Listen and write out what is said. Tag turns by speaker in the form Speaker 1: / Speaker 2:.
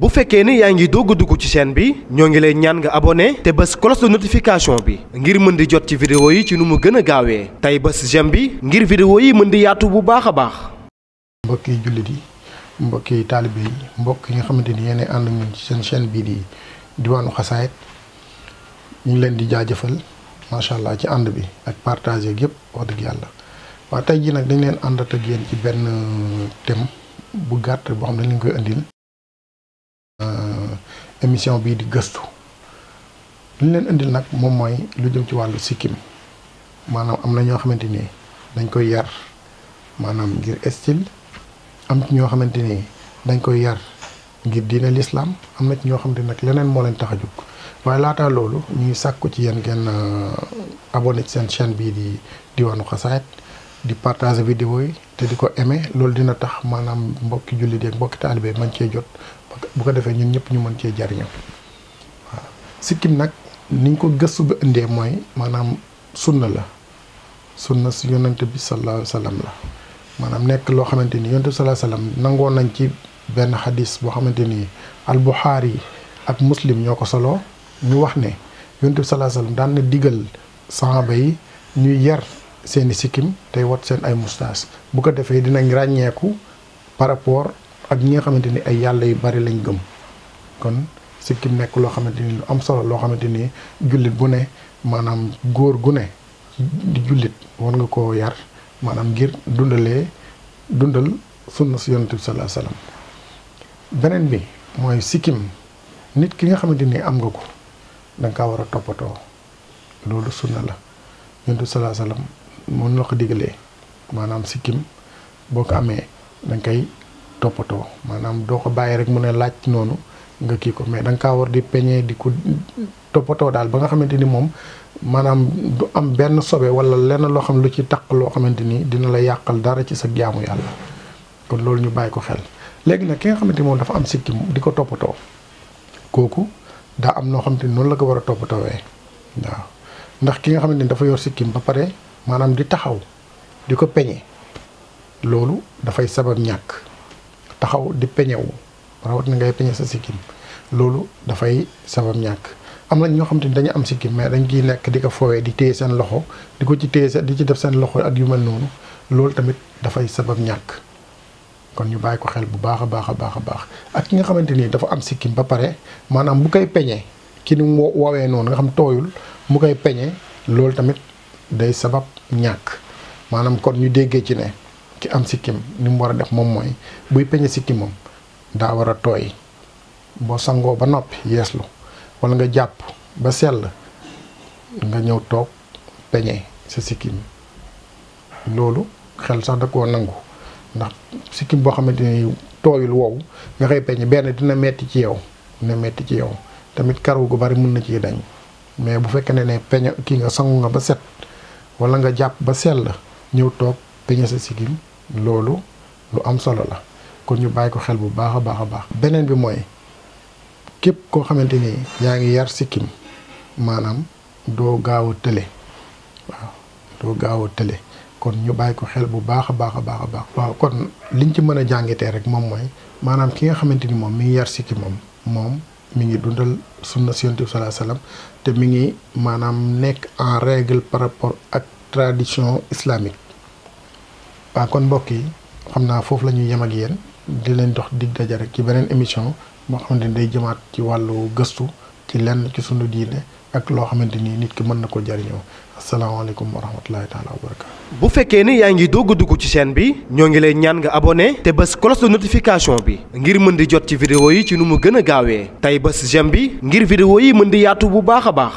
Speaker 1: bu fekkee ni yaa ngi doog a dugg ci chaîne bi ñoo ngi lay ñaan nga abonné te bës cloche de notification bi ngir mën di jot ci vidéo yi ci nu mu gën a gaawee tey bës j'aime bi ngir vidéo yi mën di yaatu bu baax a baax.
Speaker 2: mbokki jullit yi mbokki taalibe yi mbokk yi nga xamante ni yéen ànd ñun ci seen chaîne bii di Diwaanu Xasaayid ñu ngi leen di jaajëfal macha allah ci ànd bi ak partage yëpp wax dëgg yàlla. waaw tey jii nag dañ leen àndat ak yéen ci benn thème bu gàtt boo xam ne dañ leen koy indil émission bii di gëstu li ñu leen indil nag moom mooy lu jëm ci wàllu sikkim maanaam am na ñoo xamante ni dañ koy yar maanaam ngir style am ci ñoo xamante ni dañ koy yar ngir diine l'islam am na ci ñoo xamante ni nag leneen moo leen tax a jóg waaye laataa loolu ñu ngi sàkku ci yéen ngeen abonné ci seen chaîne bii di Diwaanu Xasaayid di partager vidéo yi te di ko aimer loolu dina tax maanaam mbokki jullit yi ak mbokki taalibe mën cee jot bu ko defee ñun ñëpp ñu mën cee jariñoo waaw. sikkim nag niñ ko gëstu ba indee mooy maanaam sunna la sunna si yonent bi sallallahu alayhi wa sallam la maanaam nekk loo xamante ni yonent bi sallallahu alayhi wa sallam nangoo nañ ci benn xadis boo xamante ni al Buxaari ak Muslim ñoo ko soloo ñu wax ne yonent bi sallallahu alayhi wa sallam daan na digal sahaaba yi ñuy yar seeni sikkim tey wat seen ay moustache bu ko defee dinañ ràññeeku par rapport ak ñi nga xamante ni ay yàlla yu bari lañ gëm kon sikkim nekk loo xamante ni lu am solo loo xamante ni jullit bu ne maanaam góor gu ne di jullit war nga koo yar maanaam ngir dundal sunna si yonent bi sallallahu alayhi wasallam. beneen bi mooy sikkim nit ki nga xamante ni am nga ko da nga kaa war a toppatoo loolu sunna la yonent bi sallallahu alayhi wasallam mën na ko digalee maanaam sikkim boo ko amee danga koy toppatoo maanaam doo ko bàyyi rek mu ne laaj noonu nga kii ko mais da nga kaa war di peñee di ko toppatoo daal ba nga xamante ni moom maanaam du am benn sobe wala lenn loo xam lu ci taq loo xamante ni dina la yàqal dara ci sa jaamu yàlla kon loolu ñu bàyyi ko xel. léegi nag ki nga xamante ni moom dafa am sikkim di ko toppatoo kooku daa am noo xamante ni noonu la ko war a toppatoowee waaw ndax ki nga xamante ni dafa yor sikkim ba pare maanaam di taxaw di ko peñe loolu dafay sabab ñàkk taxaw di peñewu rawat na ngay peñe sa sikkim loolu dafay sabab ñàkk. am na ñoo xam te ni dañu am sikkim mais dañ ciy nekk di ko foowee di téye seen loxo di ko ci téye di ci def seen loxo ak yu mel noonu loolu tamit dafay sabab ñàkk kon ñu bàyyi ko xel bu baax a baax a baax a baax ak ki nga xamante ni dafa am sikkim ba pare maanaam bu koy peñee ki ni mu woowee noonu nga xam tooyul mu koy peñee loolu tamit day sabab ñàkk maanaam kon ñu déggee ci ne ki am sikkim ni mu war a def moom mooy buy peñe sikkimam daa war a tooy boo sangoo ba noppi yeeslu wala nga jàpp ba sell nga ñëw toog peñe sa sikkim loolu xel sax da koo nangu ndax sikkim boo xamante ni tooyul wow nga koy peñe benn dina metti ci yow tamit karaw gu bari mën na ciy dañ mais bu fekkee ne peñe kii nga sangu nga ba set wala nga jàpp ba sell ñëw toog peñe sa sikkim loolu lu am solo la kon ñu bàyyi ko xel bu baax a baax a baax. beneen bi mooy képp koo xamante ni yaa ngi yar sikkim maanaam doo gaaw a tële waaw doo gaaw a tële kon ñu bàyyi ko xel bu baax a baax a baax a baax. waaw kon liñ ci mën a jàngatee rek moom mooy maanaam ki nga xamante ni moom mi ngi yar sikkimam moom mi ngi dundal sunna si Yonent bi sallallahu alayhi wasallam te mi ngi maanaam nekk en règle par rapport ak tradition islamique. waaw kon mbokk yi xam naa foofu la ñuy yem ak yéen di leen dox dig daje rek ci beneen émission boo xamante ni day jëmaat ci wàllu gëstu ci lenn ci sunu diine ak loo xamante ni nit ki mën na ko jariñoo asalaamaaleykum wa rahmatulahi taala wa barakaatu.
Speaker 1: bu fekkee ni yaa ngi doog a dugg ci chaîne bi ñoo ngi lay ñaan nga abonné te bës cloche de notification bi ngir mën di jot ci vidéo yi ci nu mu gën a gaawee tey bës j'aime bi ngir vidéo yi mën di yaatu bu baax a baax.